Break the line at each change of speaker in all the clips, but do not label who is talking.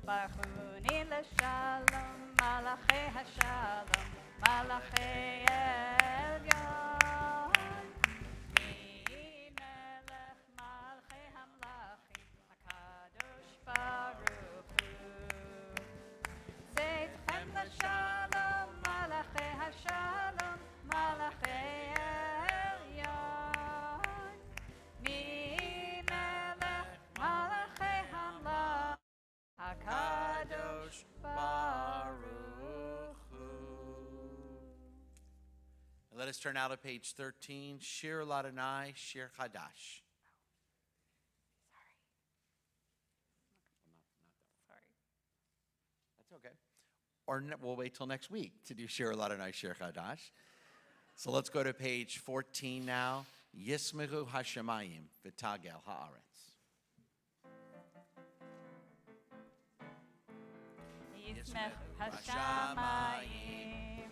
ברכוני לשלום, מלאכי השלום, מלאכי עליון. מלך מלכי המלכים, הקדוש ברוך הוא. צאתכם לשלום, מלאכי השלום, מלאכי עליון. ממלך מלאכי המלכים, הקדוש ברוך הוא.
And let us turn now to page 13, Shir Ladonai, Shir Chadash.
Sorry.
That's okay. Or we'll wait till next week to do Shir Ladonai, Shir Chadash. So let's go to page 14 now. Yismeru Hashemayim, V'tagel Haaretz.
Yismeru Hashamayim,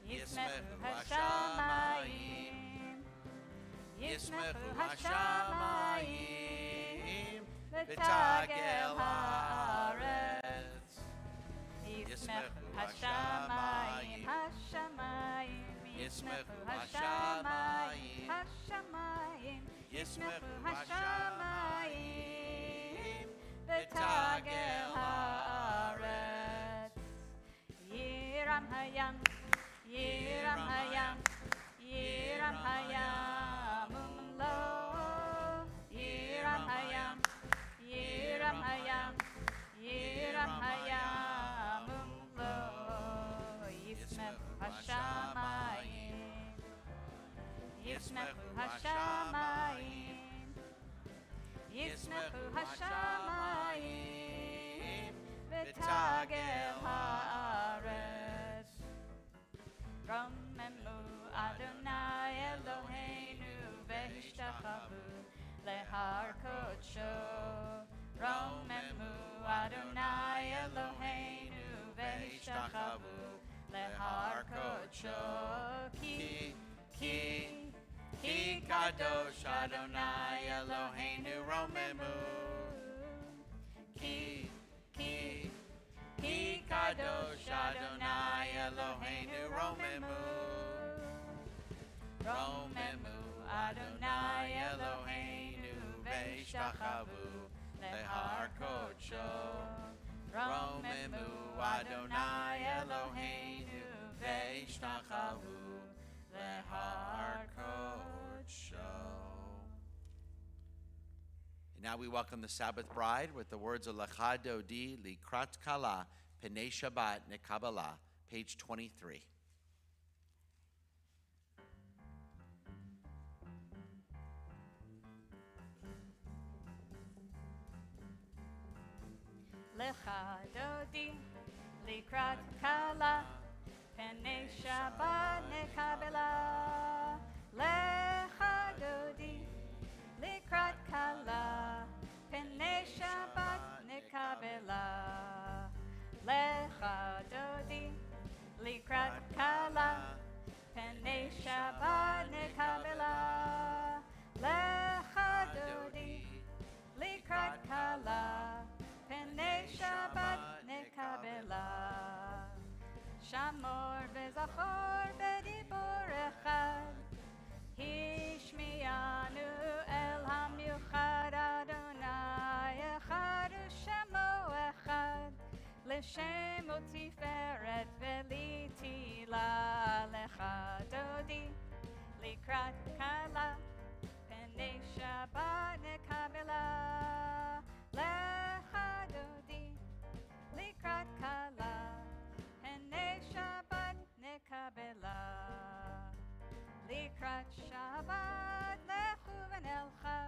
Yismeru Hashamayim, Yismeru Hashamayim, V'tagel Haaretz. Yismeru Hashamayim, Hashamayim, Yismeru Hashamayim, Hashamayim, Yismeru Hashamayim, V'tagel Haaretz. Yiram hayam, Yiram hayam, Yiram hayam umlo. Yiram hayam, Yiram hayam, Yiram hayam umlo. Yismeru Hashamayim, Yismeru Hashamayim, Yismeru Hashamayim, V'tagel Haaretz. Romemu Adonai Eloheinu v'hishtachavu lehar kodsho. Romemu Adonai Eloheinu v'hishtachavu lehar kodsho. Ki kadosh Adonai Eloheinu romemu. Ki kadosh Adonai Eloheinu romemu. Romemu Adonai Eloheinu v'hishtachavu lehar kodsho. Romemu Adonai Eloheinu v'hishtachavu lehar kodsho. And now we welcome the Sabbath bride with the words of Lecha Dodi Likrat Kala Penei Shabbat Nekabala, page 23. Lecha Dodi Likrat Kala Penei Shabbat Nekabala. Lecha Dodi Likrat Kala Penei Shabbat Nekabela. Lecha Dodi Likrat Kala Penei Shabbat Nekabela. Lecha Dodi Likrat Kala Penei Shabbat Nekabela. Shamor v'zachor b'dibor echad, Hishmiyanu el hamiuchad Adonai echad u'shemo echad, L'shem u'tiferet v'litila. Lecha Dodi Likrat Kala Penei Shabbat Nekabela. Lecha Dodi Likrat Kala Penei Shabbat Nekabela. Likrat Shabbat lechu v'nelcha,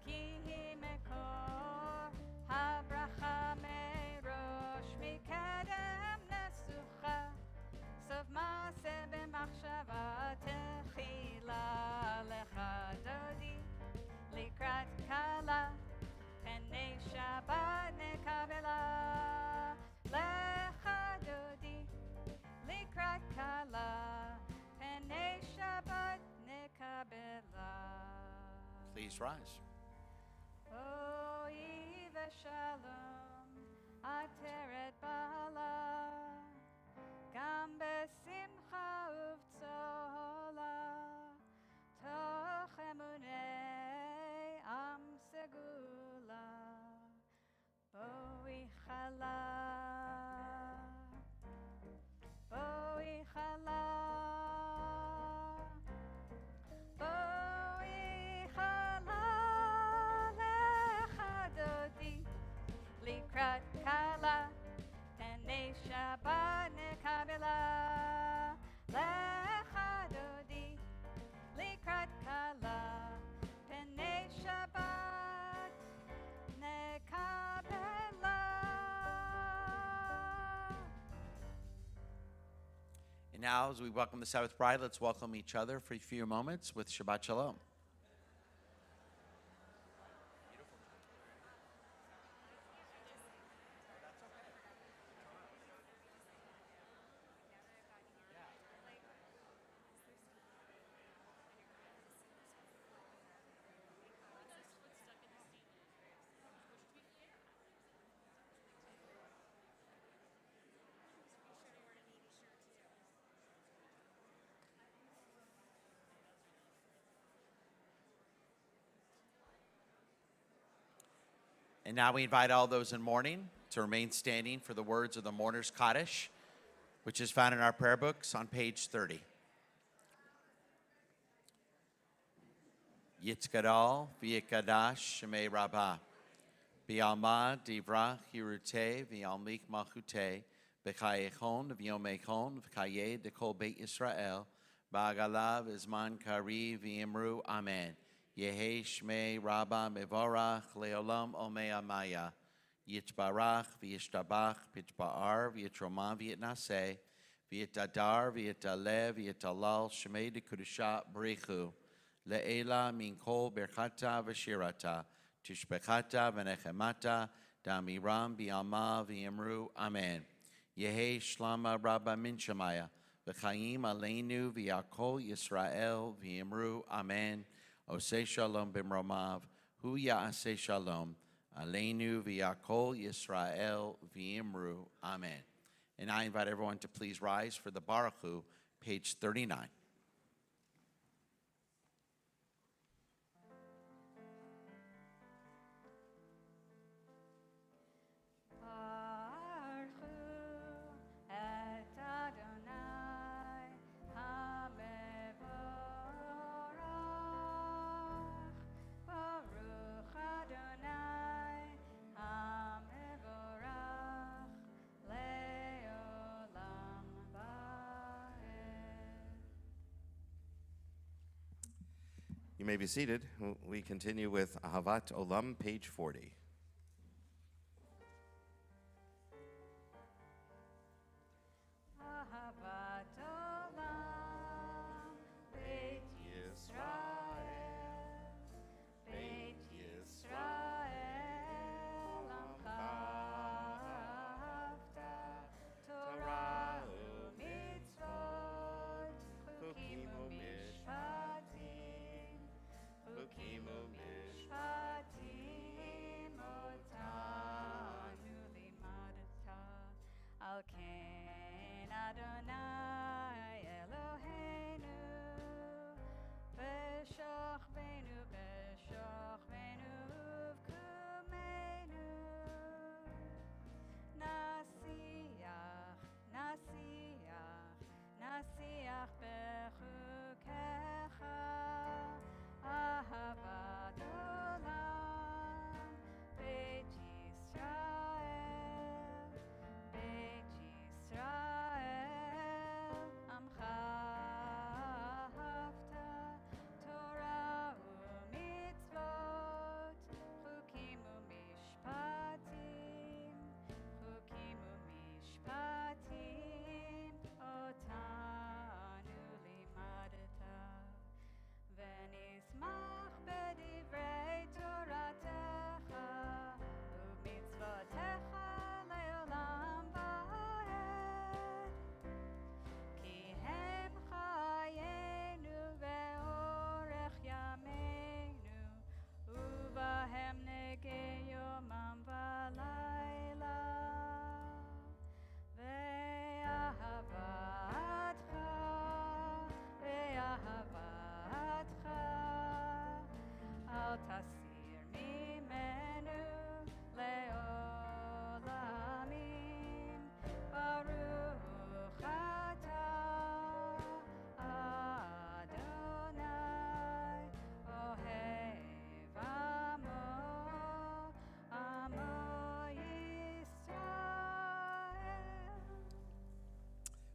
ki hi mekor habracha merosh mikedem nesucha. Sof maaseh b'machshava techila. Lecha Dodi Likrat Kala Penei Shabbat Nekabela. Lecha Dodi Likrat Kala Penei Shabbat Nekabela.
Please rise.
Oh.
בשלום, עטרת בעלה, גם בשמחה ובצהלה, תוך אמוני עם סגולה, בואי חלה, בואי חלה, בואי חלה, לך דודי, לקראת כלה, פני שבת נקבלה, לך דודי, לקראת כלה, פני שבת נקבלה.
And now, as we welcome the Sabbath bride, let's welcome each other for a few moments with Shabbat Shalom. And now we invite all those in mourning to remain standing for the words of the mourner's Kaddish, which is found in our prayer books on page 30. Yitzgadal v'yikadash shemei rabbah, v'yalma divrach yiruteh v'yalmik malchuteh, v'chayechon v'yomechon v'chayeh dekol beit Yisrael, ba'agalav izman kari v'yimru amen. Yehi shmei rabbah mevorach leolam omei amaya. Yitbarach v'yishtabach v'yitba'ar v'yitromah v'yitnaseh v'yitadar v'yitaleh v'yitalal shmei dekudusha b'richu. Le'ela min kol berchata v'shirata tishbechata v'nechemata damiram b'yalma v'yimru amen. Yehi shlama rabbah min shemaya v'chayim aleinu v'yakol Yisrael v'yimru amen. Oseh shalom b'mromav, hu ya'aseh shalom, aleinu v'yakol Yisrael v'yimru, amen. And I invite everyone to please rise for the Baruch Hu, page 39.
You may be seated. We continue with Ahavat Olam, page 40.
אהבת עולם, בית ישראל, בית ישראל, עמך אהבת, תורה ומצוות, חוקים ומשפטים, חוקים ומשפטים, אותנו לימדת, על כן אדוני אלוהינו, בשוכבנו ובקומנו, נשיח בחוקיך, אהבת עולם, בית ישראל, בית ישראל,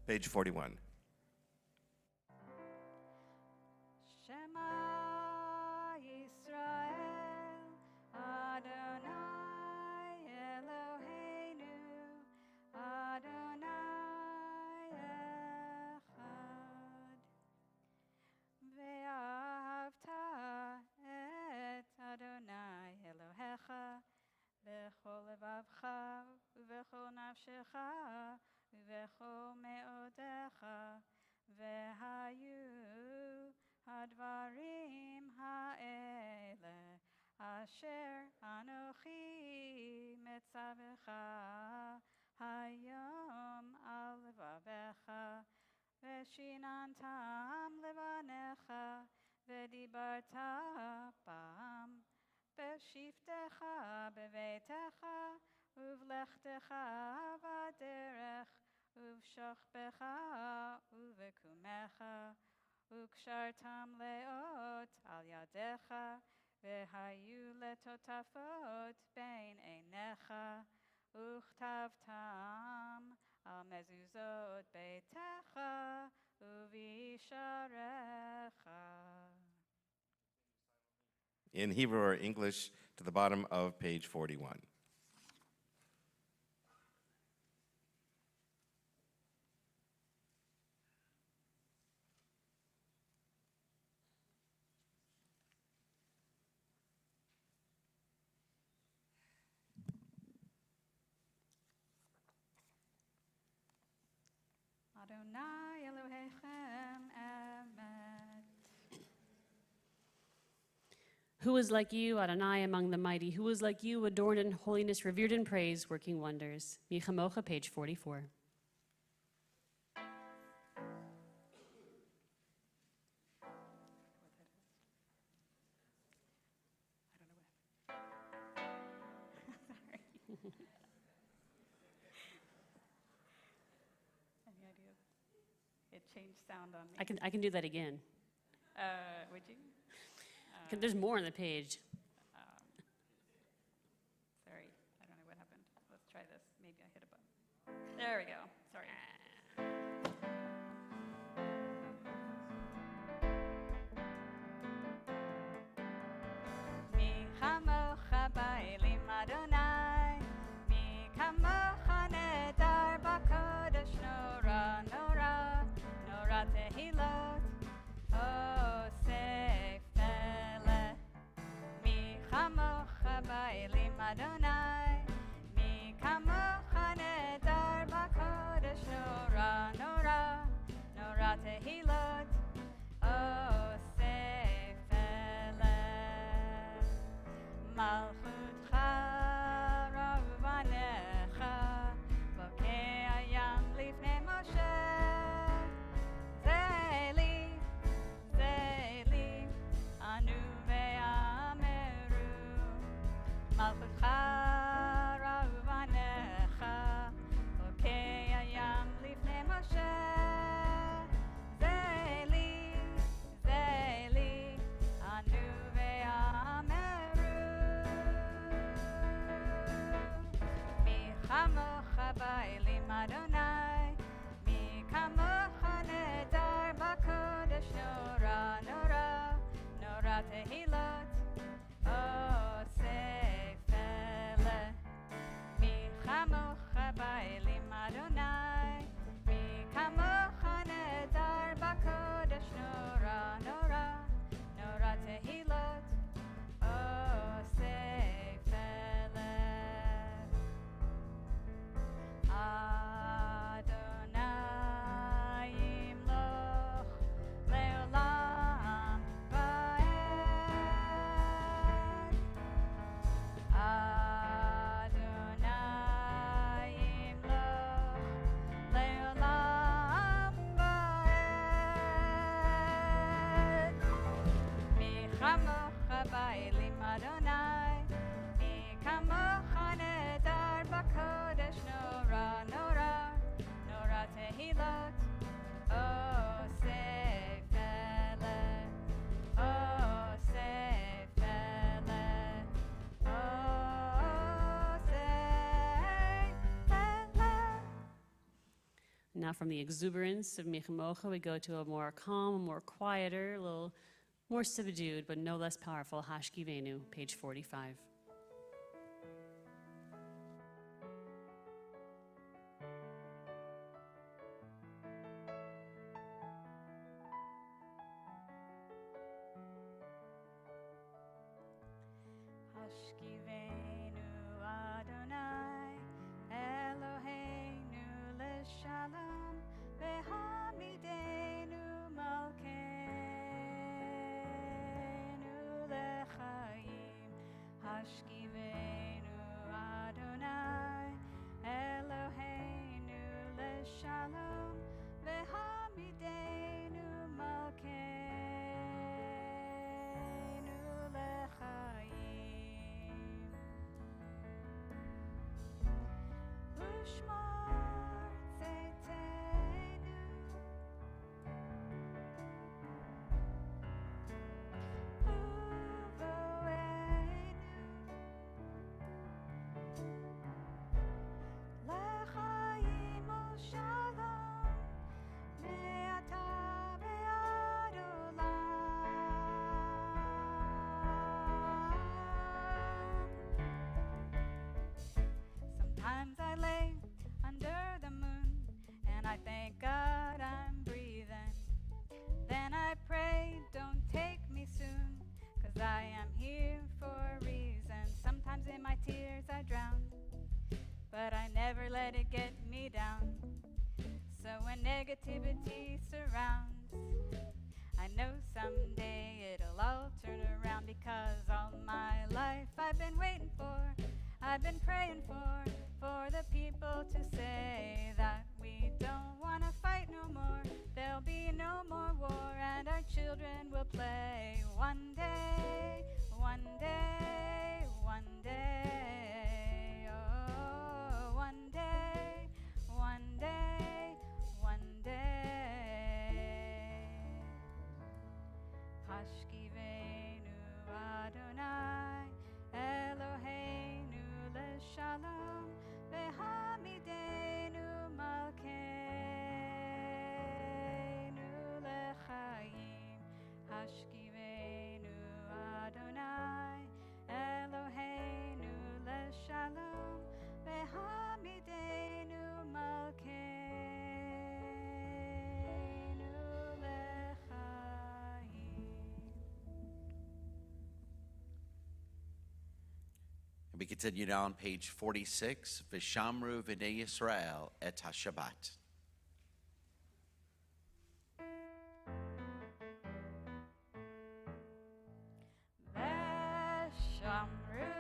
Page 41.
Shema Yisrael, Adonai Eloheinu, Adonai Echad. Ve'ahavta et Adonai Elohecha b'chol levavcha u'b'chol nafshecha u'b'chol me'odecha ve'hayu hadvarim ha'ele asher anochi metzavecha hayom al levavecha ושיננתם לבניך ודיברת בם בשבתך בביתך ובלכתך בדרך ובשוכבך ובקומך וקשרתם לאות על ידיך והיו לטוטפות בין עיניך וכתבתם על מזוזות ביתך ובישעריך.
In Hebrew or English to the bottom of page 41.
Adonai Elohechem Emet.
Who is like you, Adonai, among the mighty? Who is like you, adorned in holiness, revered in praise, working wonders? Michamocha, page 44.
Any idea? It changed sound on me.
I can do that again.
Would you?
There's more on the page.
Sorry, I don't know what happened. Let's try this. Maybe I hit a button. There we go. Sorry. Mi chamocha ba'elim Adonai, mi kamocha nedar b'kodesh nora, nora, nora tehilot, osef melech. Mi chamocha ba'elim Adonai, mi kamocha nedar b'kodesh nora, nora, nora tehilot, osef melech. Malchutcha ra'uvanecha, bokei hayam lifnei Moshe. Zeli, zeli, anu ve'ameru. Malchutcha ra'uvanecha, bokei hayam lifnei Moshe. Zeli, zeli, anu ve'ameru. Mi chamocha ba'elim Adonai, mi kamocha nedar b'kodesh nora, nora, nora tehilot, osef melech. Mi chamocha ba'elim Adonai, mi kamocha nedar b'kodesh nora, nora, nora tehilot, osef melech. Adonai yimloch le'olam va'ed. Adonai yimloch
Now from the exuberance of Michamocha, we go to a more calm, a more quieter, a little more subdued, but no less powerful Hashkivenu, page 45.
Hashkivenu Adonai, Eloheinu leshalom, v'hamidenu malkeinu lechaim. Hashkivenu Adonai, Eloheinu leshalom, v'hamidenu malkeinu lechaim. Ushmar tzeitzenu, uvoenu, lechaim u'shalom, me'ata ve'ad olam. Sometimes I lay under the moon and I thank God I'm breathing. Then I pray, don't take me soon, 'cause I am here for a reason. Sometimes in my tears I drown, but I never let it get me down. So when negativity surrounds, I know someday it'll all turn around, because all my life I've been waiting for, I've been praying for the people to say that we don't want to fight no more. There'll be no more war and our children will play. One day, one day, one day, oh, one day, one day, one day. Hashkivenu Adonai, Eloheinu leshalom, v'hamidenu malkeinu lechaim. Hashkivenu Adonai, Eloheinu leshalom, v'hamidenu malkeinu lechaim.
And we continue now on page 46, Vishamru V'nei Yisrael et HaShabbat.
Veshamru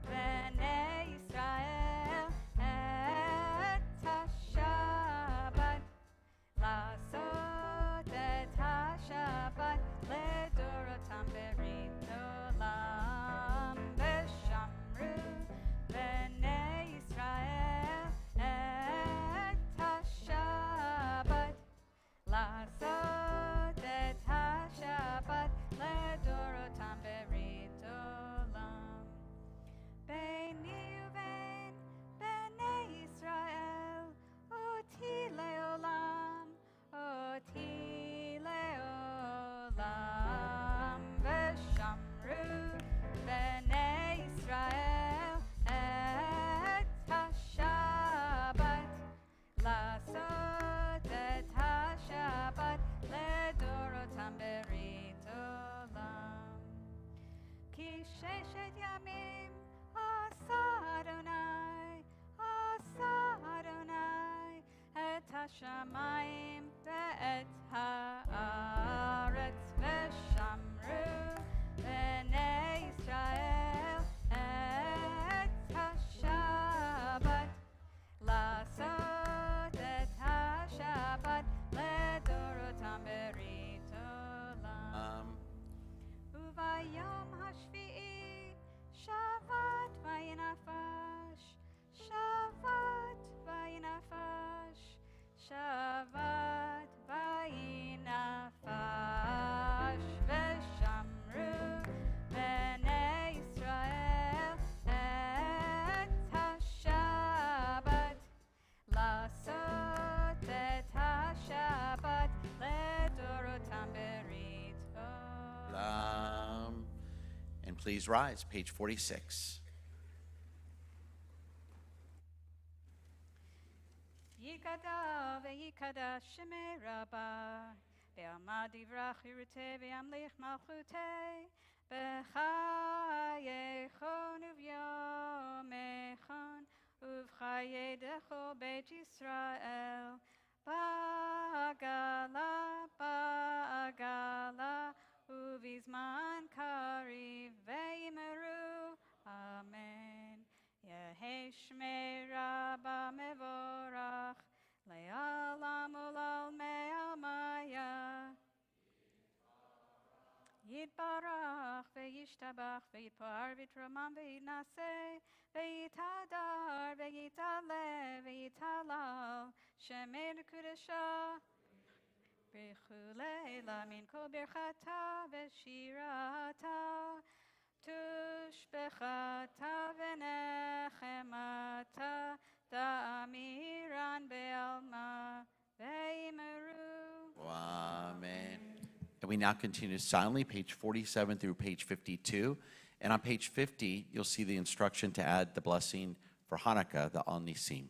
b'nei Yisrael et HaShabbat, לעשות את השבת לדורותם ברית עולם. ושמרו בני ישראל את השבת, לעשות את השבת לדורותם ברית עולם. ביני ובין בני ישראל אותי לעולם, אותי לעולם. ושמרו בני ישראל את השבת, לעשות את השבת לדורותם ברית עולם. כי ששת ימים עשה אדוני, עשה אדוני את השמיים ואת הארץ. ושמרו בני ישראל את השבת, לעשות את השבת לדורותם ברית עולם. וביום השביעי שבת וינפש, שבת וינפש, שבת
Please rise, page 46.
Yikada ve'yikada shemei rabba be'amad divrach yiruteh ve'amlich malchuteh b'chayechon uvyomechon uvchayedecho beit Yisrael ba'agala ba'agala uvizman kariv ve'imeru amen. Yehei shmei rabba mevorach le'alam ulal me'amaya Yitbarach ve'yishtabach ve'yitpar v'yitramam ve'yitnaseh ve'yitadar ve'yitaleh ve'yitalal shemei l'kudesha b'chulei lamin kol birchata ve'shirata tushbechata ve'nechemata da'amiran be'alma ve'imeru.
Amen. And we now continue silently, page 47 through page 52. And on page 50, you'll see the instruction to add the blessing for Hanukkah, the Al Nisim.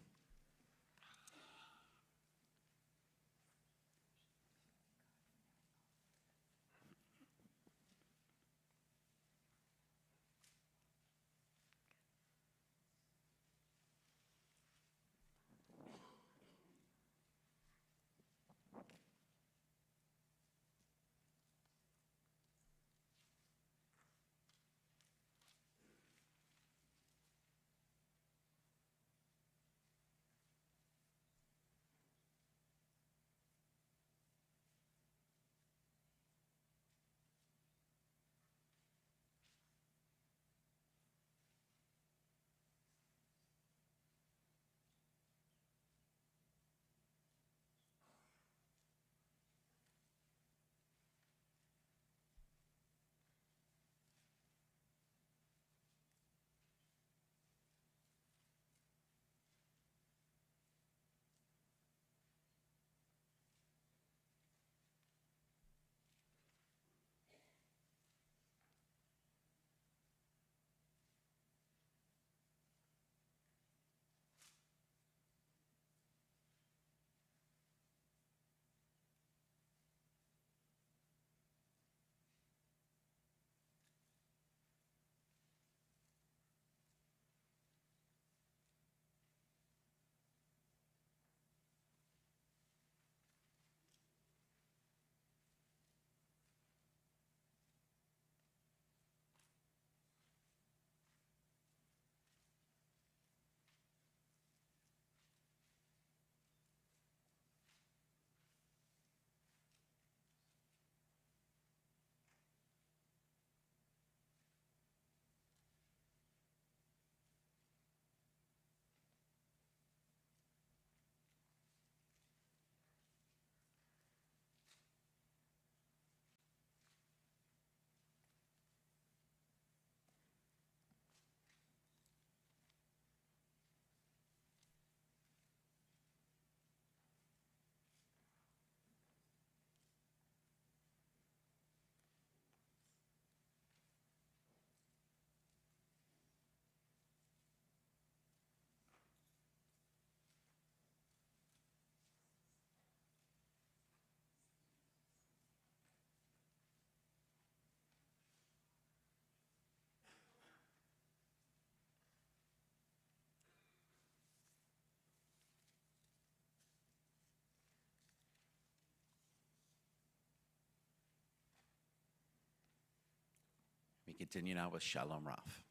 We continue now with Shalom Rav.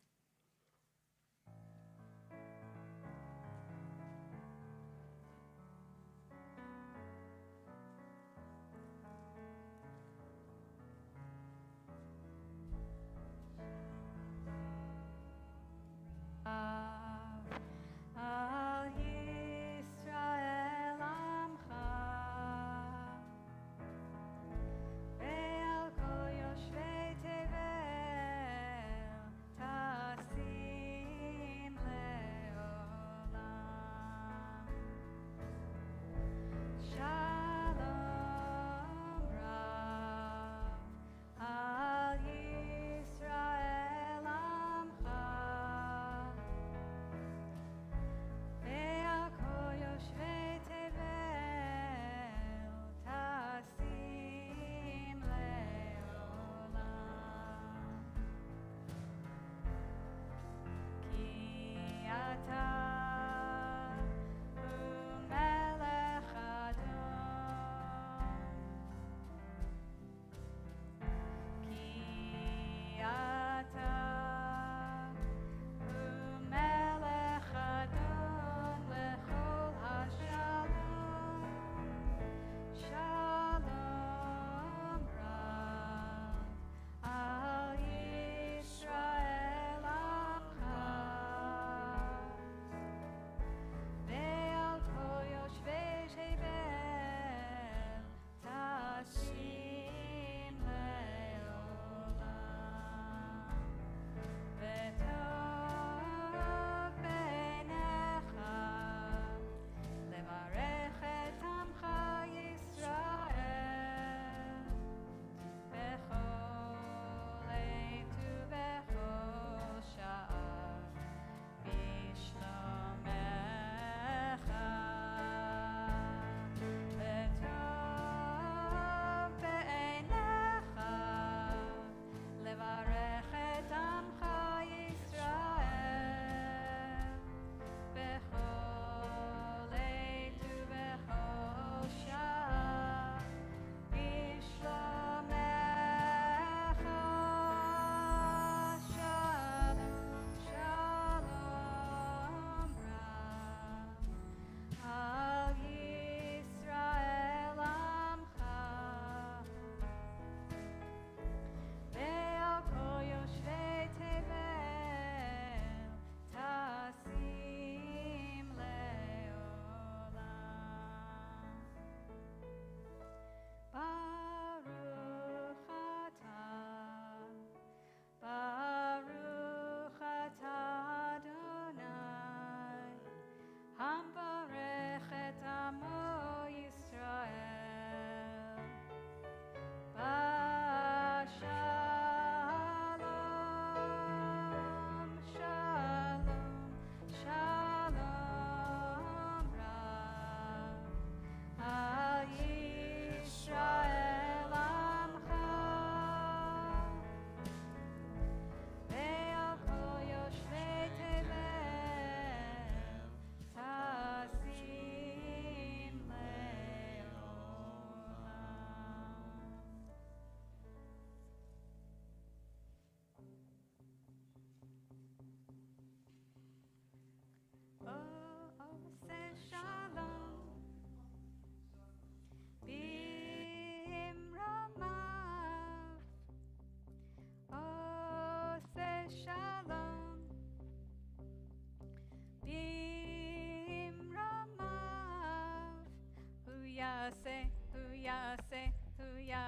Al Yisrael Amcha Ve'al kol yoshvei tevel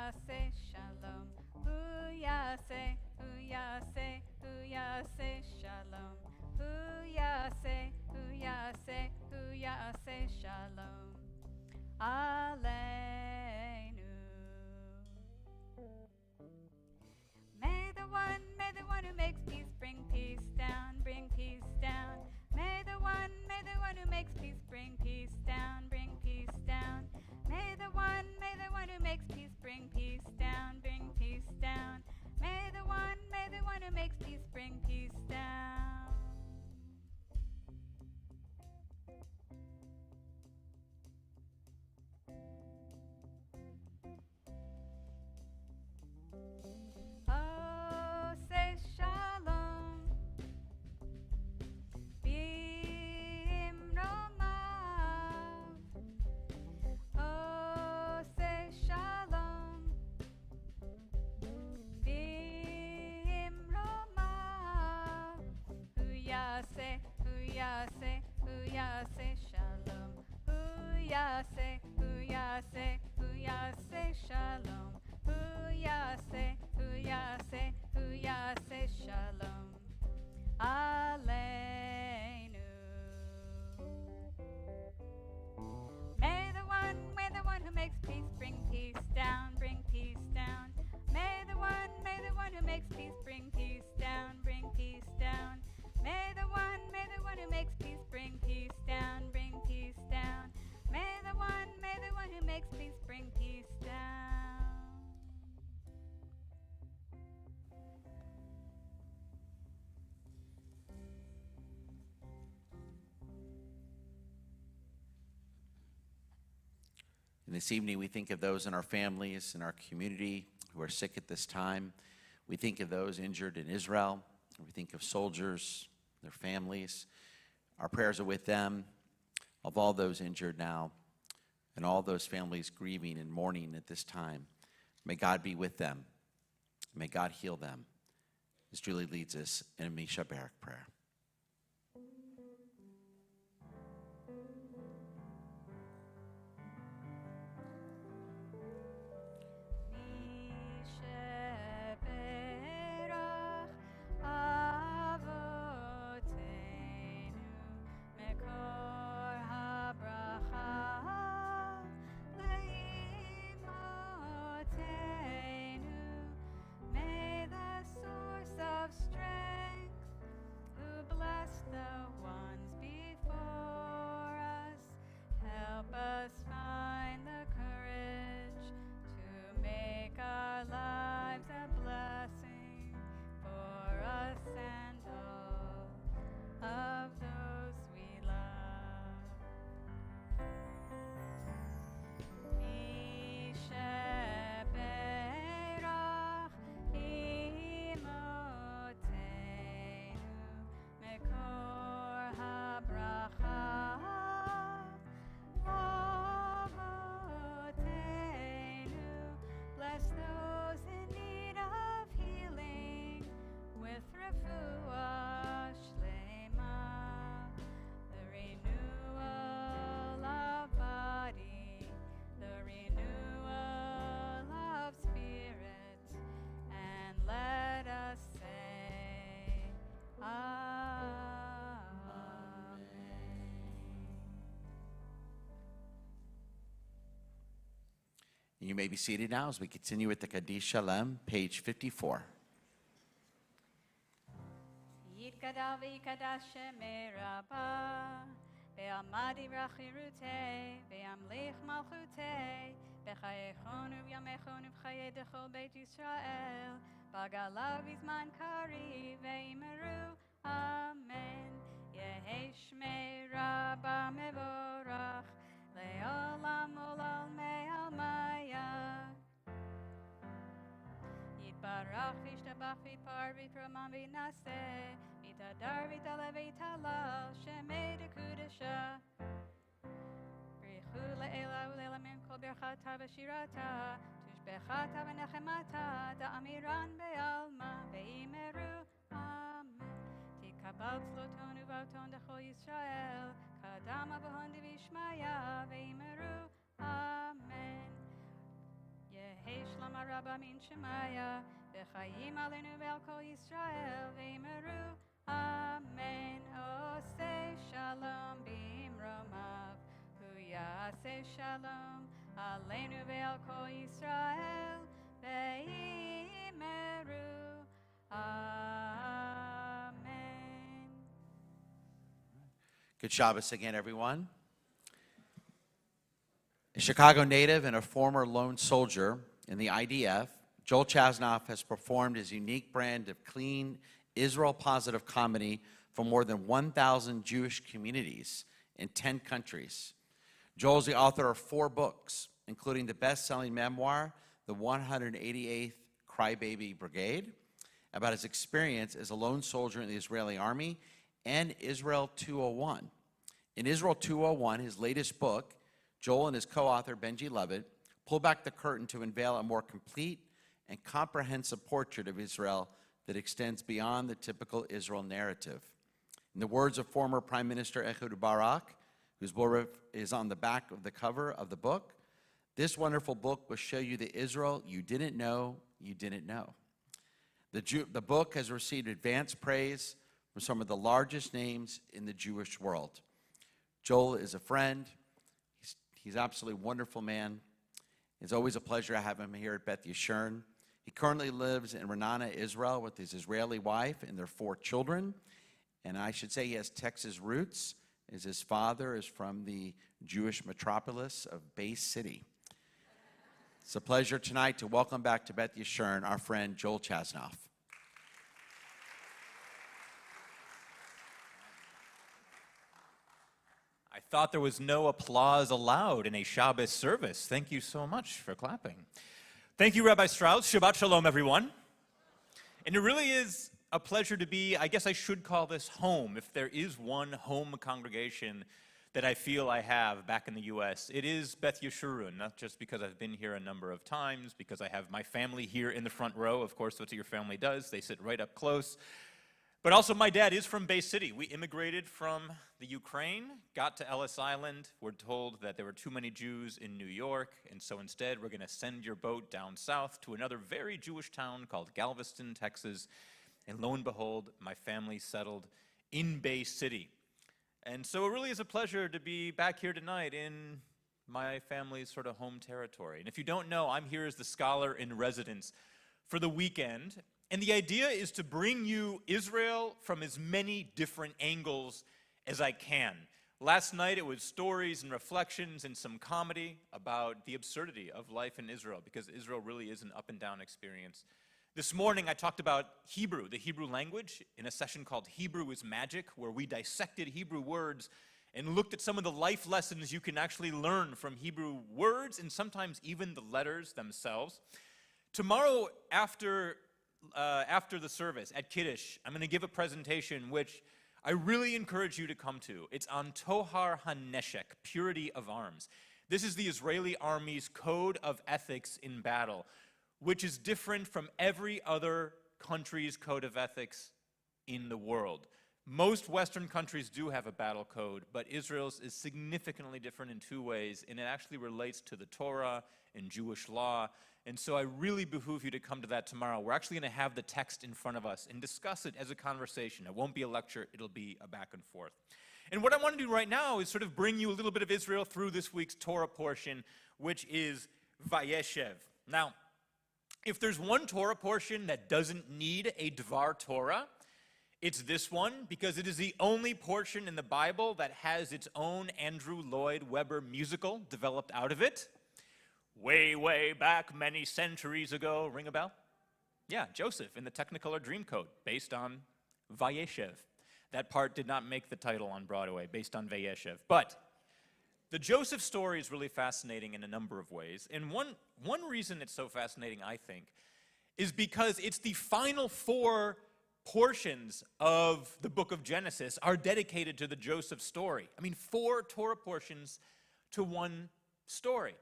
yase shalom. Hu yase, hu yase, hu yase shalom. Hu yase, hu yase, hu yase shalom. Aleinu. May the one who makes peace bring peace down, bring peace down. May the one who makes peace bring peace down, bring peace down. May the one who makes peace bring peace down, bring peace down. May the one who makes peace bring peace down. Oh, say shalom. Bimromav. Oh, say shalom. Bimromav. Hu yase, hu yase, hu yase shalom. Hu yase, hu yase, hu yase shalom. Hu yase, hu yase, hu yase shalom. Aleinu. May the one who makes peace bring peace down, bring peace down. May the one who makes peace bring peace down, bring peace down. May the one who makes peace bring peace down, bring peace down. May the one who makes peace bring peace down.
And this evening, we think of those in our families, in our community who are sick at this time. We think of those injured in Israel. We think of soldiers, their families. Our prayers are with them, of all those injured now, and all those families grieving and mourning at this time. May God be with them. May God heal them, as Julie leads us in a Misha Barak prayer. You may be seated now as we continue with the Kaddish Shalom, page 54.
Yitgadal v'yikadash shemei Rabbah, ve'amad yirachirutei, ve'amlich malchutei, b'chayechonu v'yamechonu v'chayei dechol Beit Yisrael, b'galav v'zman kari ve'imeru, amen. Yehi shmei Rabbah mevorach, le'olam olal me'almaya. Yitbarach v'yishtabach v'yipar v'yitramam v'yinaseh, v'yitadar v'yitale v'yitalal, shemei dekudesha. B'richu le'ela u'le'lamim kol birchata v'shirata, tushbechata v'nechemata, da'amiran be'alma ve'imeru, amen. Tikabal tzloton uvauton dechol Yisrael, kadama v'hondi v'yishmaya ve'imeru, amen. Yehi shlom Rabba min Shemaya, V'chayim alenu ve'al kol Yisrael, V'yimeru, Amen. Oseh shalom b'imromav, Hu yaseh shalom alenu ve'al kol Yisrael, V'yimeru, Amen.
Good Shabbos again, everyone. A Chicago native and a former lone soldier in the IDF, Joel Chasnoff has performed his unique brand of clean, Israel-positive comedy for more than 1,000 Jewish communities in 10 countries. Joel is the author of 4 books, including the best-selling memoir, The 188th Crybaby Brigade, about his experience as a lone soldier in the Israeli army, and Israel 201. In Israel 201, his latest book, Joel and his co-author, Benji Levitt, pull back the curtain to unveil a more complete and comprehensive portrait of Israel that extends beyond the typical Israel narrative. In the words of former Prime Minister Ehud Barak, whose book is on the back of the cover of the book, this wonderful book will show you the Israel you didn't know you didn't know. The book has received advanced praise from some of the largest names in the Jewish world. Joel is a friend. He's absolutely a wonderful man. It's always a pleasure to have him here at Beth Yeshurun. He currently lives in Renana, Israel, with his Israeli wife and their 4 children. And I should say he has Texas roots, as his father is from the Jewish metropolis of Bay City. It's a pleasure tonight to welcome back to Beth Yeshurun our friend Joel Chasnoff.
I thought there was no applause allowed in a Shabbos service. Thank you so much for clapping. Thank you, Rabbi Strauss. Shabbat shalom, everyone. And it really is a pleasure to be, I guess I should call this home. If there is one home congregation that I feel I have back in the U.S., it is Beth Yeshurun, not just because I've been here a number of times, because I have my family here in the front row. Of course, that's what your family does. They sit right up close. But also, my dad is from Bay City. We immigrated from the Ukraine, got to Ellis Island. We're told that there were too many Jews in New York, and so instead we're going to send your boat down south to another very Jewish town called Galveston, Texas. And lo and behold, my family settled in Bay City. And so it really is a pleasure to be back here tonight in my family's sort of home territory. And if you don't know, I'm here as the scholar in residence for the weekend. And the idea is to bring you Israel from as many different angles as I can. Last night it was stories and reflections and some comedy about the absurdity of life in Israel, because Israel really is an up and down experience. This morning I talked about Hebrew, the Hebrew language, in a session called Hebrew is Magic, where we dissected Hebrew words and looked at some of the life lessons you can actually learn from Hebrew words and sometimes even the letters themselves. Tomorrow after the service at Kiddush, I'm going to give a presentation which I really encourage you to come to. It's on Tohar HaNeshek, purity of arms. This is the Israeli Army's code of ethics in battle, which is different from every other country's code of ethics in the world. Most Western countries do have a battle code, but Israel's is significantly different in 2 ways, and it actually relates to the Torah and Jewish law. And so I really behoove you to come to that tomorrow. We're actually going to have the text in front of us and discuss it as a conversation. It won't be a lecture, it'll be a back and forth. And what I want to do right now is sort of bring you a little bit of Israel through this week's Torah portion, which is Vayeshev. Now, if there's one Torah portion that doesn't need a Dvar Torah, it's this one, because it is the only portion in the Bible that has its own Andrew Lloyd Webber musical developed out of it. Way, way back many centuries ago. Ring a bell? Yeah, Joseph in the Technicolor Dreamcoat, based on Vayeshev. That part did not make the title on Broadway, based on Vayeshev. But the Joseph story is really fascinating in a number of ways. And one reason it's so fascinating, I think, is because it's the final 4 portions of the book of Genesis are dedicated to the Joseph story. I mean, 4 Torah portions to one story.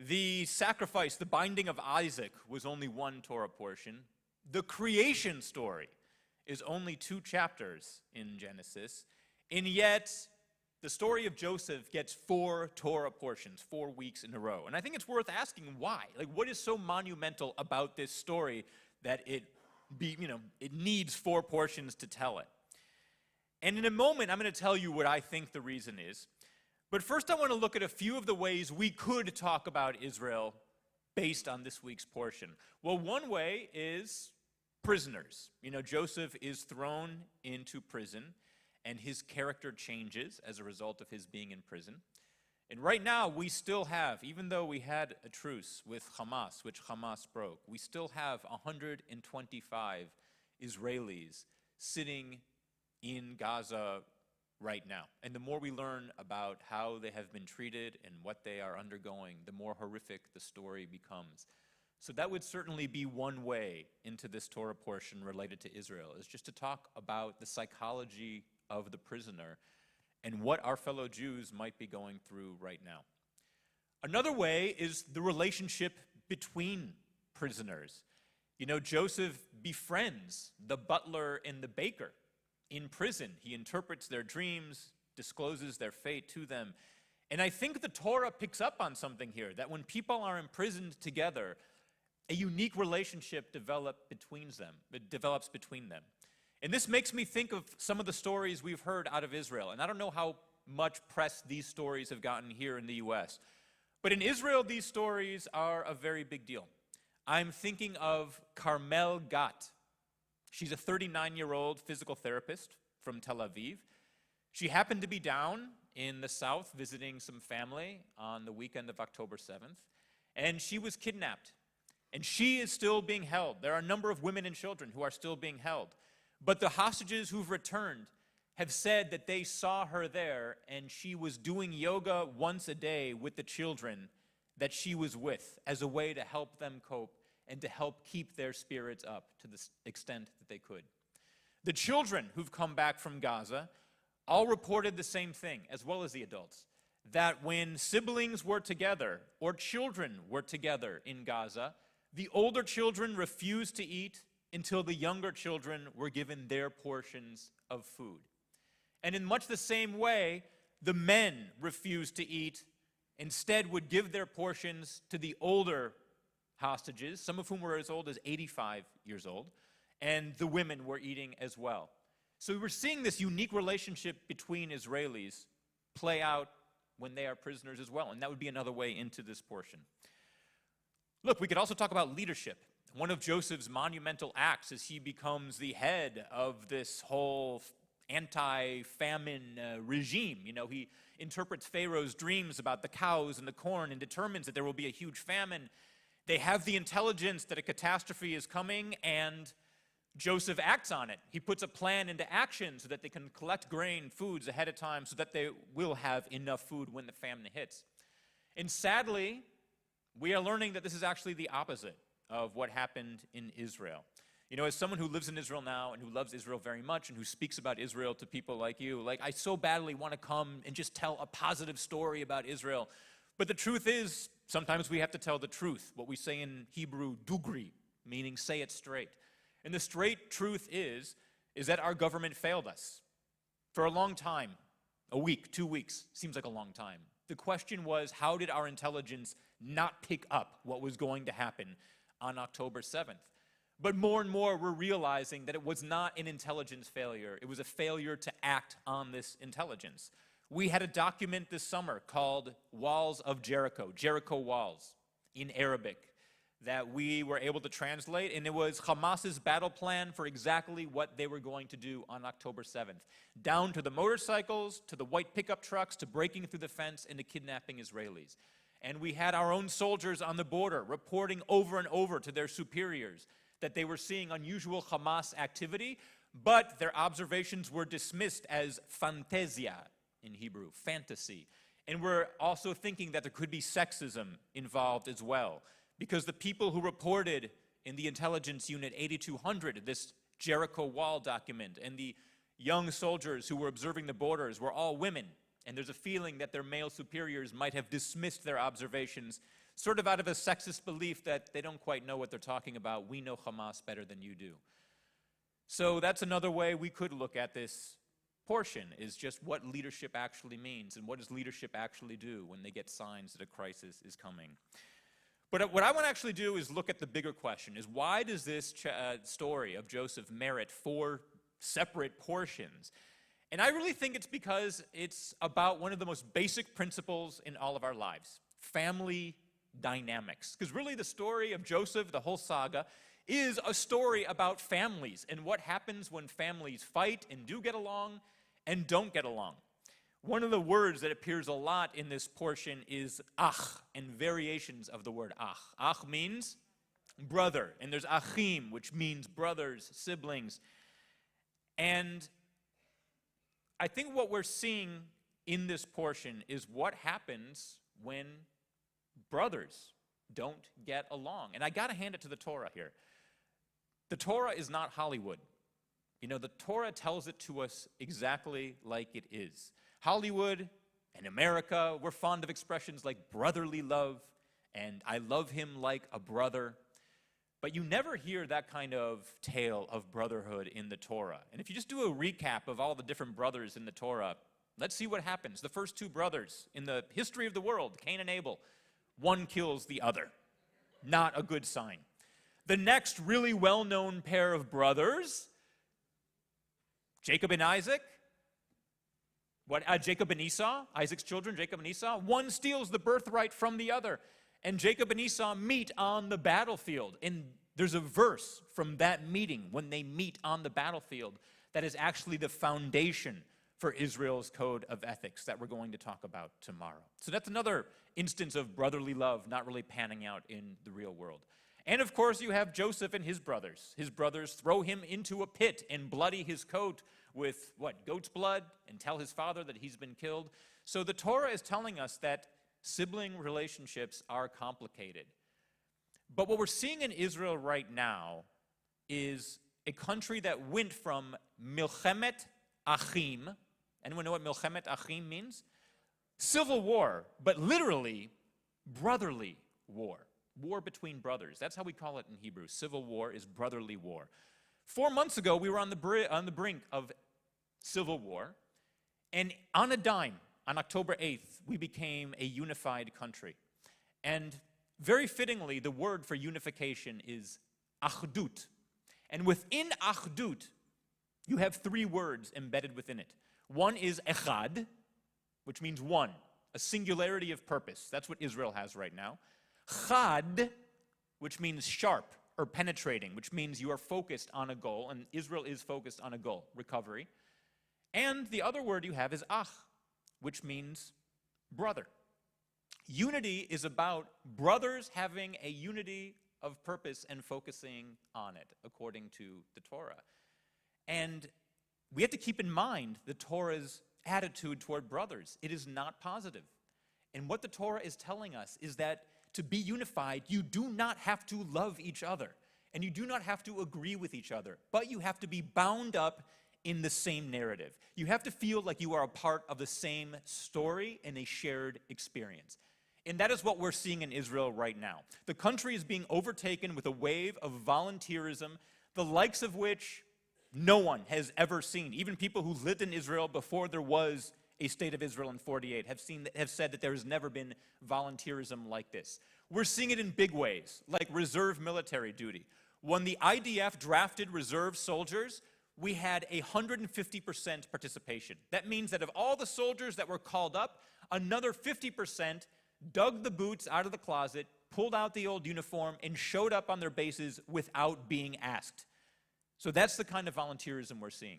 The sacrifice, the binding of Isaac, was only 1 Torah portion. The creation story is only 2 chapters in Genesis. And yet, the story of Joseph gets 4 Torah portions, 4 weeks in a row. And I think it's worth asking why. Like, what is so monumental about this story that it needs 4 portions to tell it? And in a moment, I'm going to tell you what I think the reason is. But first, I want to look at a few of the ways we could talk about Israel based on this week's portion. Well, one way is prisoners. Joseph is thrown into prison, and his character changes as a result of his being in prison. And right now, we still have, even though we had a truce with Hamas, which Hamas broke, we still have 125 Israelis sitting in Gaza right now. And the more we learn about how they have been treated and what they are undergoing, the more horrific the story becomes. So that would certainly be one way into this Torah portion related to Israel, is just to talk about the psychology of the prisoner and what our fellow Jews might be going through right now. Another way is the relationship between prisoners. Joseph befriends the butler and the baker in prison. He interprets their dreams, discloses their fate to them. And I think the Torah picks up on something here, that when people are imprisoned together, a unique relationship develops between them. And this makes me think of some of the stories we've heard out of Israel. And I don't know how much press these stories have gotten here in the U.S. But in Israel, these stories are a very big deal. I'm thinking of Carmel Gat. She's a 39-year-old physical therapist from Tel Aviv. She happened to be down in the south visiting some family on the weekend of October 7th, and she was kidnapped. And she is still being held. There are a number of women and children who are still being held. But the hostages who've returned have said that they saw her there, and she was doing yoga once a day with the children that she was with as a way to help them cope and to help keep their spirits up to the extent that they could. The children who've come back from Gaza all reported the same thing, as well as the adults, that when siblings were together or children were together in Gaza, the older children refused to eat until the younger children were given their portions of food. And in much the same way, the men refused to eat, instead would give their portions to the older hostages, some of whom were as old as 85 years old, and the women were eating as well. So we're seeing this unique relationship between Israelis play out when they are prisoners as well, and that would be another way into this portion. Look, we could also talk about leadership. One of Joseph's monumental acts is he becomes the head of this whole anti-famine regime. He interprets Pharaoh's dreams about the cows and the corn and determines that there will be a huge famine. They have the intelligence that a catastrophe is coming, and Joseph acts on it. He puts a plan into action so that they can collect grain, foods ahead of time so that they will have enough food when the famine hits. And sadly, we are learning that this is actually the opposite of what happened in Israel. As someone who lives in Israel now and who loves Israel very much and who speaks about Israel to people like you, I so badly want to come and just tell a positive story about Israel. But the truth is, sometimes we have to tell the truth, what we say in Hebrew, dugri, meaning say it straight. And the straight truth is that our government failed us. For a long time, a week, 2 weeks, seems like a long time. The question was, how did our intelligence not pick up what was going to happen on October 7th? But more and more, we're realizing that it was not an intelligence failure. It was a failure to act on this intelligence. We had a document this summer called Walls of Jericho, Jericho Walls in Arabic, that we were able to translate, and it was Hamas's battle plan for exactly what they were going to do on October 7th, down to the motorcycles, to the white pickup trucks, to breaking through the fence, and to kidnapping Israelis. And we had our own soldiers on the border reporting over and over to their superiors that they were seeing unusual Hamas activity, but their observations were dismissed as fantasia in Hebrew, fantasy. And we're also thinking that there could be sexism involved as well, because the people who reported in the intelligence unit 8200, this Jericho Wall document, and the young soldiers who were observing the borders were all women. And there's a feeling that their male superiors might have dismissed their observations, sort of out of a sexist belief that they don't quite know what they're talking about. We know Hamas better than you do. So that's another way we could look at this portion is just what leadership actually means and what does leadership actually do when they get signs that a crisis is coming. But what I want to actually do is look at the bigger question, is why does this story of Joseph merit 4 separate portions? And I really think it's because it's about one of the most basic principles in all of our lives, family dynamics. Because really the story of Joseph, the whole saga, is a story about families and what happens when families fight and do get along and don't get along. One of the words that appears a lot in this portion is ach, and variations of the word ach. Ach means brother, and there's achim, which means brothers, siblings. And I think what we're seeing in this portion is what happens when brothers don't get along. And I got to hand it to the Torah here. The Torah is not Hollywood. You know, the Torah tells it to us exactly like it is. Hollywood and America, we're fond of expressions like brotherly love and I love him like a brother. But you never hear that kind of tale of brotherhood in the Torah. And if you just do a recap of all the different brothers in the Torah, let's see what happens. The first 2 brothers in the history of the world, Cain and Abel, one kills the other. Not a good sign. The next really well-known pair of brothers, Jacob and Isaac, Jacob and Esau, Isaac's children, Jacob and Esau, one steals the birthright from the other. And Jacob and Esau meet on the battlefield. And there's a verse from that meeting when they meet on the battlefield that is actually the foundation for Israel's code of ethics that we're going to talk about tomorrow. So that's another instance of brotherly love not really panning out in the real world. And of course, you have Joseph and his brothers. His brothers throw him into a pit and bloody his coat with, goat's blood, and tell his father that he's been killed. So the Torah is telling us that sibling relationships are complicated. But what we're seeing in Israel right now is a country that went from milchemet achim. Anyone know what milchemet achim means? Civil war, but literally brotherly war. War between brothers. That's how we call it in Hebrew. Civil war is brotherly war. 4 months ago, we were on the brink of civil war, and on a dime, on October 8th, we became a unified country. And very fittingly, the word for unification is achdut. And within achdut, you have 3 words embedded within it. One is echad, which means one, a singularity of purpose. That's what Israel has right now. Chad, which means sharp or penetrating, which means you are focused on a goal, and Israel is focused on a goal, recovery. And the other word you have is ach, which means brother. Unity is about brothers having a unity of purpose and focusing on it, according to the Torah. And we have to keep in mind the Torah's attitude toward brothers. It is not positive. And what the Torah is telling us is that to be unified, you do not have to love each other, and you do not have to agree with each other, but you have to be bound up in the same narrative. You have to feel like you are a part of the same story and a shared experience. And that is what we're seeing in Israel right now. The country is being overtaken with a wave of volunteerism, the likes of which no one has ever seen. Even people who lived in Israel before there was a state of Israel in 48 have said that there has never been volunteerism like this. We're seeing it in big ways, like reserve military duty. When the IDF drafted reserve soldiers, we had 150% participation. That means that of all the soldiers that were called up, another 50% dug the boots out of the closet, pulled out the old uniform, and showed up on their bases without being asked. So that's the kind of volunteerism we're seeing.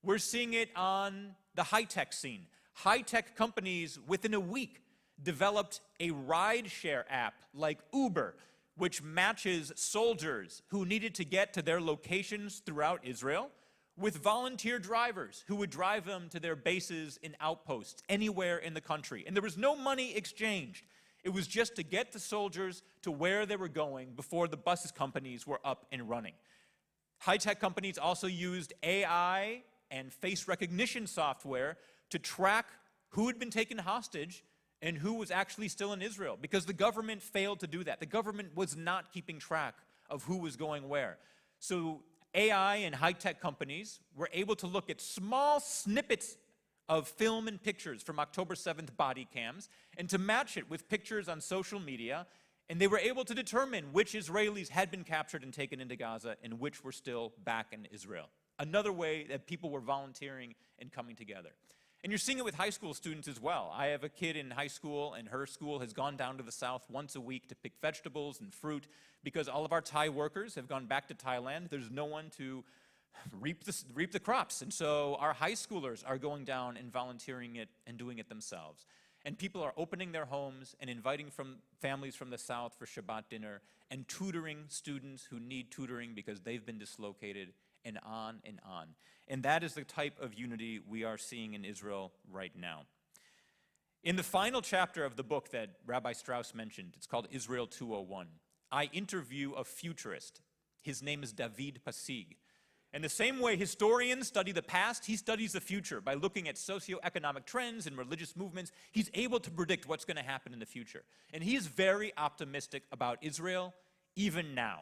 We're seeing it on the high-tech scene. High-tech companies, within a week, developed a ride-share app like Uber, which matches soldiers who needed to get to their locations throughout Israel with volunteer drivers who would drive them to their bases and outposts anywhere in the country. And there was no money exchanged. It was just to get the soldiers to where they were going before the bus companies were up and running. High-tech companies also used AI and face recognition software to track who had been taken hostage and who was actually still in Israel, because the government failed to do that. The government was not keeping track of who was going where. So AI and high-tech companies were able to look at small snippets of film and pictures from October 7th body cams and to match it with pictures on social media, and they were able to determine which Israelis had been captured and taken into Gaza and which were still back in Israel. Another way that people were volunteering and coming together. And you're seeing it with high school students as well. I have a kid in high school, and her school has gone down to the south once a week to pick vegetables and fruit because all of our Thai workers have gone back to Thailand. There's no one to reap the crops. And so our high schoolers are going down and volunteering it and doing it themselves. And people are opening their homes and inviting families from the south for Shabbat dinner and tutoring students who need tutoring because they've been dislocated, and on and on. And that is the type of unity we are seeing in Israel right now. In the final chapter of the book that Rabbi Strauss mentioned, it's called Israel 201, I interview a futurist. His name is David Pasig. And the same way historians study the past, he studies the future. By looking at socioeconomic trends and religious movements, he's able to predict what's going to happen in the future. And he is very optimistic about Israel, even now.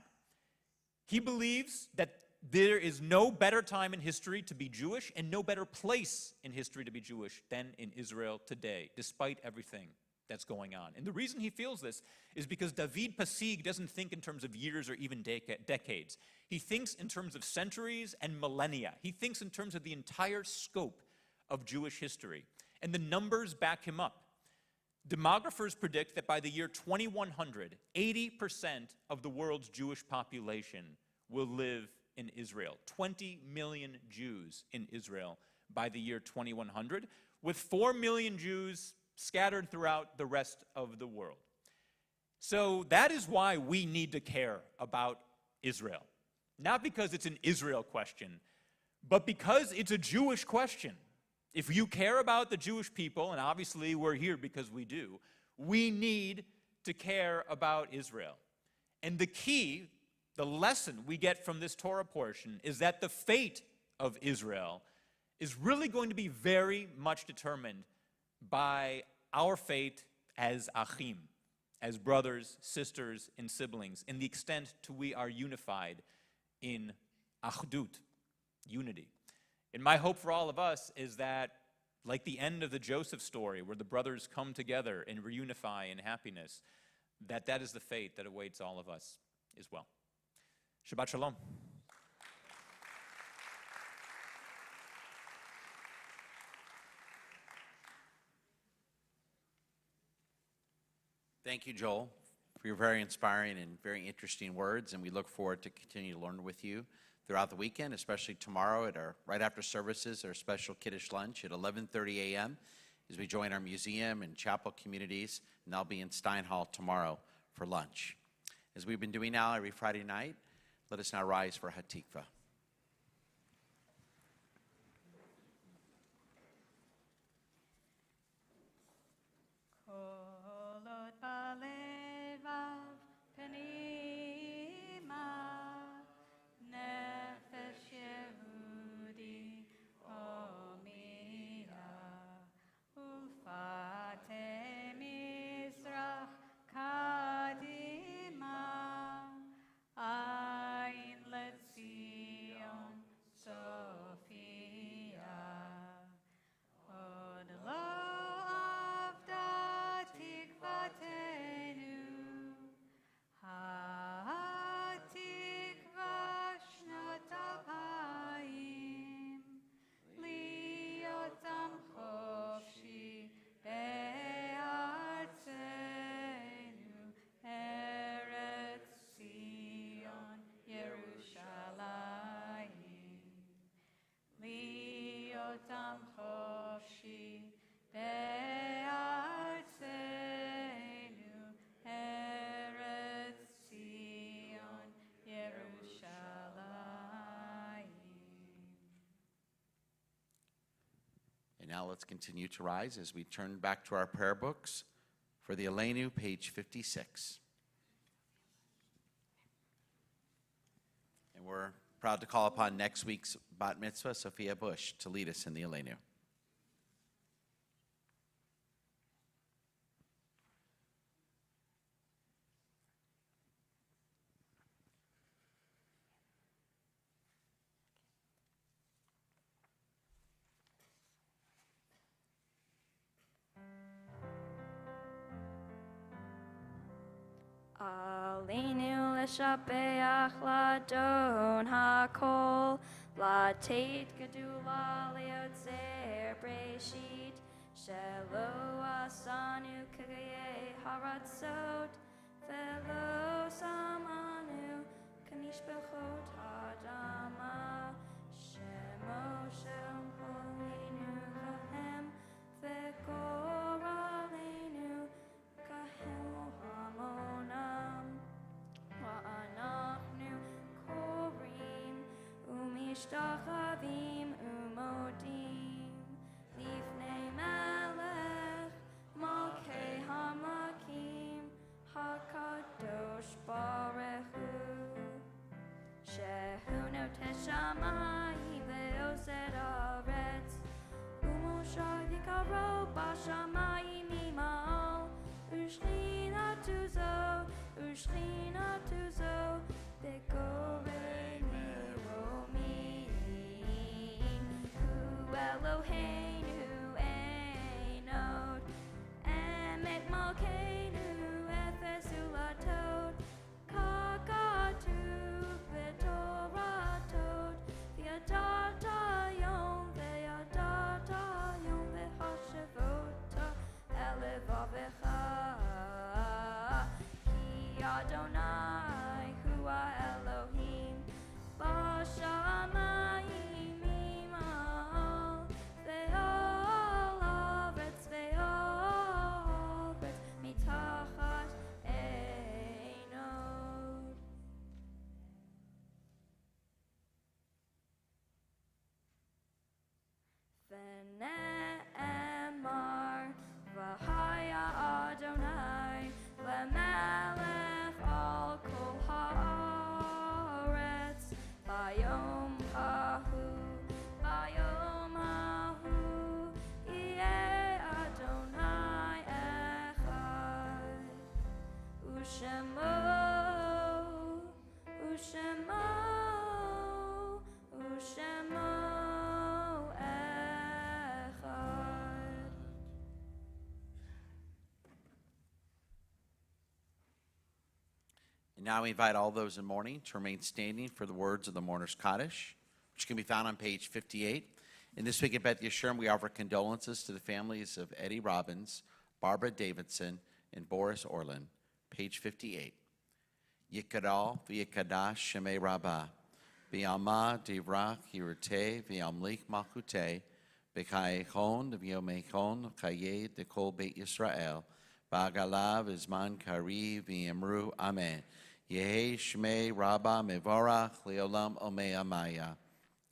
He believes that there is no better time in history to be Jewish and no better place in history to be Jewish than in Israel today, despite everything that's going on. And the reason he feels this is because David Pasig doesn't think in terms of years or even decades. He thinks in terms of centuries and millennia. He thinks in terms of the entire scope of Jewish history. And the numbers back him up. Demographers predict that by the year 2100, 80% of the world's Jewish population will live in Israel. 20 million Jews in Israel by the year 2100, with 4 million Jews scattered throughout the rest of the world. So that is why we need to care about Israel. Not because it's an Israel question, but because it's a Jewish question. If you care about the Jewish people, and obviously we're here because we do, we need to care about Israel. And the key, the lesson we get from this Torah portion is that the fate of Israel is really going to be very much determined by our fate as achim, as brothers, sisters, and siblings, in the extent to we are unified in achdut, unity. And my hope for all of us is that, like the end of the Joseph story, where the brothers come together and reunify in happiness, that is the fate that awaits all of us as well. Shabbat Shalom.
Thank you, Joel, for your very inspiring and very interesting words, and we look forward to continue to learn with you throughout the weekend, especially tomorrow at right after services, our special Kiddush lunch at 11:30 a.m. as we join our museum and chapel communities, and I'll be in Stein Hall tomorrow for lunch. As we've been doing now every Friday night, let us now rise for Hatikvah. And now let's continue to rise as we turn back to our prayer books for the Aleinu, page 56. And we're proud to call upon next week's Bat Mitzvah, Sophia Bush, to lead us in the Aleinu.
Aleinu l'shapeach ladon hakol, latet gedula leotzer breshit, shelo asanu kagaye haratzot, velo samanu kamishbechot hadama, shemo shem polinu kahem, vekor aleinu kahem hamonam. Wa'anachnu korim umishtachavim umodim lifnei melech malkei hamakim hakadosh baruch hu shehu notes shamayim ve'osed haaretz umoshav yikaro b'shamayim imal ushchinatu zo ushchinatu zo bekorei miromim hu Eloheinu einod emet malkeinu efes ulatot kakatu betoratot v'yadata yom v'hashavota elevavecha ki Adonai hua Elohim b'shamayim imal ve'al haaretz mitachat einod. V'ne'emar v'haya Adonai lemelech al kol haaretz bayom hahu yeh Adonai echad ushemo echad.
And now we invite all those in mourning to remain standing for the words of the Mourner's Kaddish, which can be found on page 58. And this week at Beth Yeshurun, we offer condolences to the families of Eddie Robbins, Barbara Davidson, and Boris Orlin, page 58. Yikadal v'yikadash shemei rabbah, v'yama divrach yiruteh v'yamlik malchuteh, v'chayechon v'yomechon chayeh dekol beit Yisrael, v'agalav v'zman kari v'yemru amen. Yehi shmei rabbah mevorach leolam omei amaya.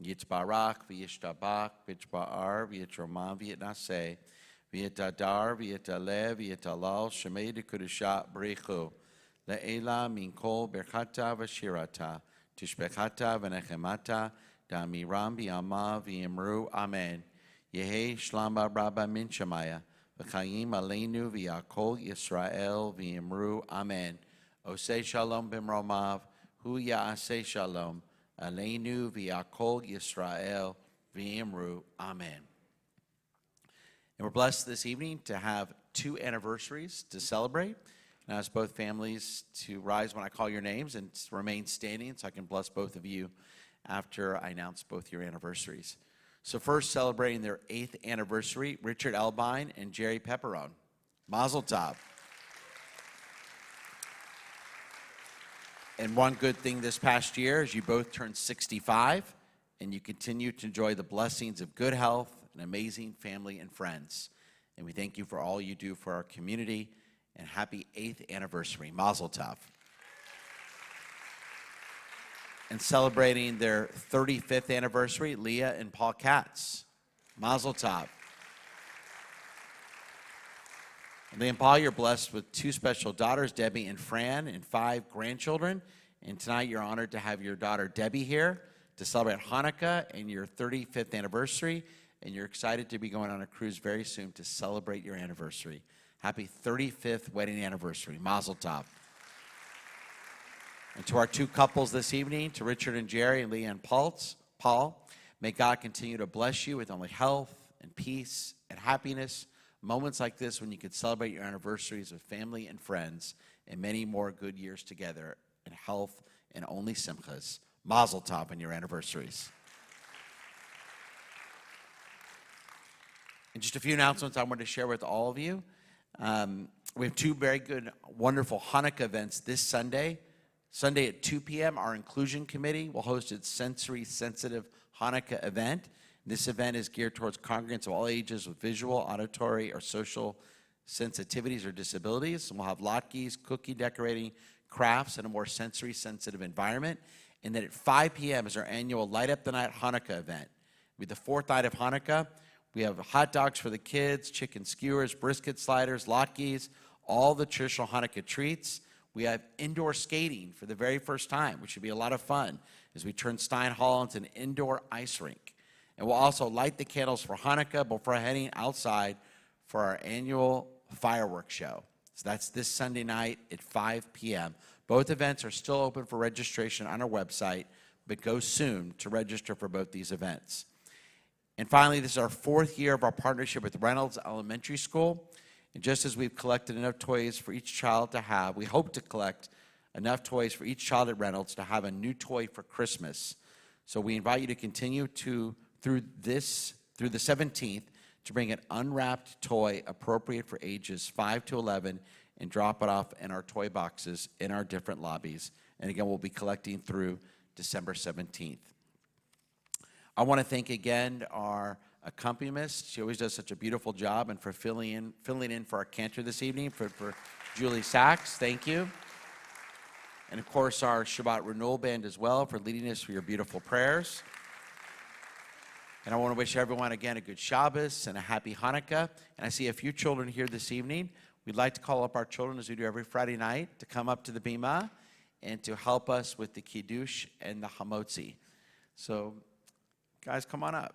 Yitzbarach v'yishtabach v'yitzba'ar v'yitromam v'yitnaseh v'yitadar v'yitaleh v'yitalal shemei dekudushat b'richu le'ela min kol berchata v'shirata tishbechata v'nechemata da'amiram v'yama v'yimru amen. Yehi shlamba rabba min shemaya v'chayim aleinu v'yakol Yisrael v'yimru amen. Osei shalom b'mromav hu ya'aseh shalom Aleinu v'yakol Yisrael v'imru. Amen. And we're blessed this evening to have 2 anniversaries to celebrate. And I ask both families to rise when I call your names and remain standing so I can bless both of you after I announce both your anniversaries. So first, celebrating their 8th anniversary, Richard Elbine and Jerry Pepperone. Mazel tov. And one good thing this past year is you both turned 65 and you continue to enjoy the blessings of good health and amazing family and friends. And we thank you for all you do for our community, and happy 8th anniversary. Mazel tov. And celebrating their 35th anniversary, Leah and Paul Katz. Mazel tov. Leah and Paul, you're blessed with 2 special daughters, Debbie and Fran, and 5 grandchildren. And tonight you're honored to have your daughter Debbie here to celebrate Hanukkah and your 35th anniversary. And you're excited to be going on a cruise very soon to celebrate your anniversary. Happy 35th wedding anniversary. Mazel tov. And to our 2 couples this evening, to Richard and Jerry and Leah and Paul, may God continue to bless you with only health and peace and happiness,
Moments like this when you can celebrate your anniversaries with family and friends and many more good years together in health and only simchas. Mazel tov on your anniversaries. And just a few announcements I wanted to share with all of you. We have two very good, wonderful Hanukkah events this Sunday. Sunday at 2 p.m., our Inclusion Committee will host its sensory-sensitive Hanukkah event. This event is geared towards congregants of all ages with visual, auditory, or social sensitivities or disabilities. And we'll have latkes, cookie decorating, crafts, and a more sensory-sensitive environment. And then at 5 p.m. is our annual Light Up the Night Hanukkah event. It'll be the fourth night of Hanukkah. We have hot dogs for the kids, chicken skewers, brisket sliders, latkes, all the traditional Hanukkah treats. We have indoor skating for the very first time, which should be a lot of fun as we turn Stein Hall into an indoor ice rink. And we'll also light the candles for Hanukkah before heading outside for our annual fireworks show. So that's this Sunday night at 5 p.m. Both events are still open for registration on our website, but go soon to register for both these events. And finally, this is our fourth year of our partnership with Reynolds Elementary School. And just as we've collected enough toys for each child to have, we hope to collect enough toys for each child at Reynolds to have a new toy for Christmas. So we invite you to continue through the 17th to bring an unwrapped toy appropriate for ages 5 to 11 and drop it off in our toy boxes in our different lobbies. And again, we'll be collecting through December 17th. I want to thank again our accompanist. She always does such a beautiful job, and for filling in for our cantor this evening, for Julie Sachs. Thank you. And of course, our Shabbat Renewal band as well for leading us through your beautiful prayers. And I want to wish everyone again a good Shabbos and a happy Hanukkah. And I see a few children here this evening. We'd like to call up our children, as we do every Friday night, to come up to the bima and to help us with the kiddush and the hamotzi. So, guys, come on up.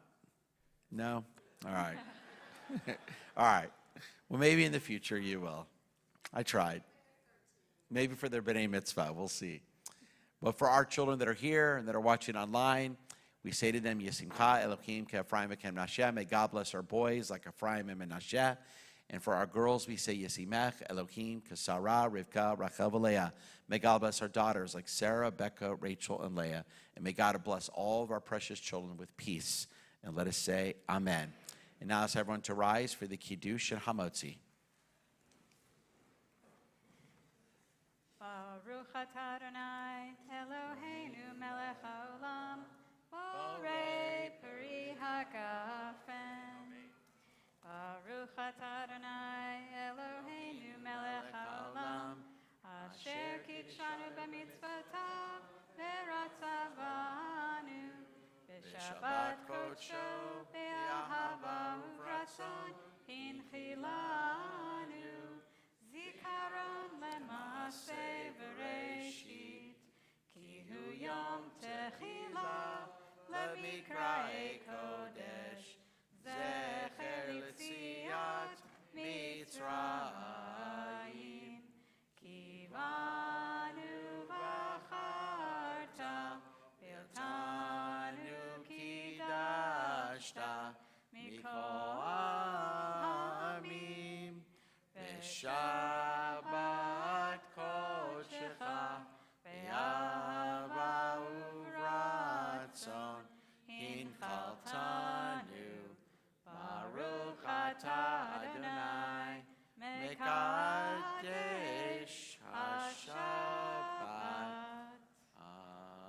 No? All right. All right. Well, maybe in the future you will. I tried. Maybe for their B'nai Mitzvah. We'll see. But for our children that are here and that are watching online, we say to them, Yesimcha Elohim Ephraim v'Kem Menashe. May God bless our boys like Ephraim and Menashe. And for our girls, we say Yesimech Elohim Sarah, Rivka, Rachel, and Leah. May God bless our daughters like Sarah, Becca, Rachel, and Leah. And may God bless all of our precious children with peace. And let us say Amen. And now ask everyone to rise for the Kiddush and Hamotzi.
Baruch atah Adonai, Eloheinu melech haolam, borei peri hagafen. Baruch atah Adonai, Eloheinu melech haolam, asher kitshanu b'mitzvotav, v'ratzavanu, b'shabbat kodsho, b'ahava uvratzon, hinchilanu, zikaron le'maseh v'reshit, ki hu yom techila, le'mikraei kodesh, zecher l'tziat Mitzrayim, ki banu v'acharta, v'iltanu kidashta, mikol ha'amim, v'shabbat kodshecha, v'yava uvratzon, hinchaltanu, Baruch atah Adonai, mekadesh haShabbat.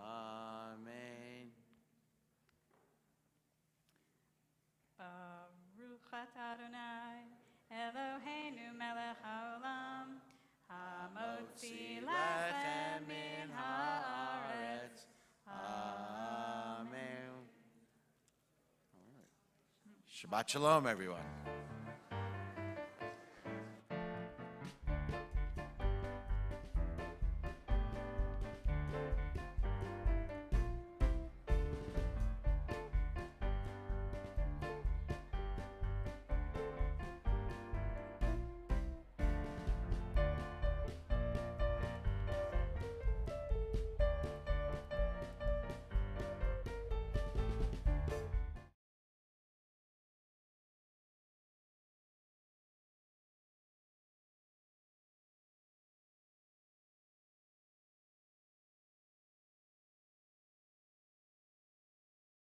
Amen. Baruch atah Adonai, Eloheinu melech haolam, hamotzi lechem min haaretz. Amen.
Shabbat Shalom, everyone.